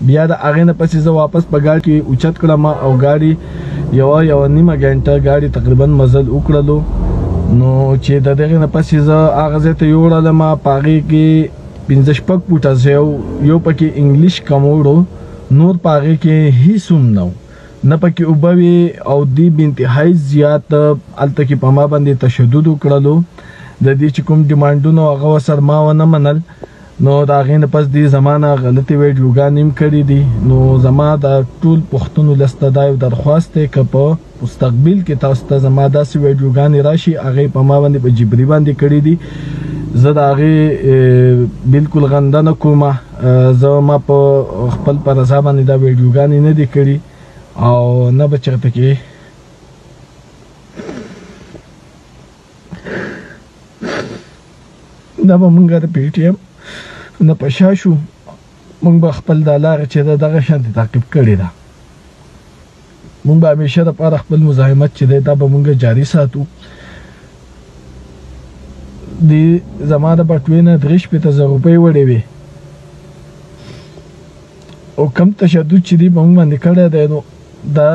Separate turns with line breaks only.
بیا د هغې نه پسې زه واپس په ګاډي کې اوچت کړم او ګاډي یوه نیمه ګنټه ګاډي تقریبا مزل وکړلو. نو چې د دغې نه پسې زه هغه ځای ته یوړلم په هغې کې 5-6 فوټه یو پکې انګلیش کموډ و، نور په هغې کې هیڅ هم نه و، نه پکې اوبه وې او دوی بې انتهایي زیات هلته کې په ما باندې تشدد وکړلو. د دې چې کوم ډیمانډونه هغه ورسره ما ونه منل. نو د هغې نه پس دې زما نه غلطې ویډیوګانې هم کړي دي. نو زما د ټول پښتنو لسته دا یو درخواست دی که په مستقبل کې تاسو ته زما داسې ویډیوګانې راشي هغې په ما باندې په جبري باندې کړي دي، زه د هغې بالکل غنده نه کومه. زه ما په خپل په رضا باندې دا ویډیوګانې نه دي کړي او نه به چېرته کې دا به مونږ د پی ټي ایم نه په شا شو. مونږ به خپل دا لارې چې ده دغه شانتې تعقیب کړې ده. مونږ به همیشه دپاره خپل مزاحمت چې دی دا به مونږ جاري ساتو. د زما د بټوې نه 3,000 روپۍ وړې وې او کم تشدد چې دی په مونږ باندې کړی دی نو دا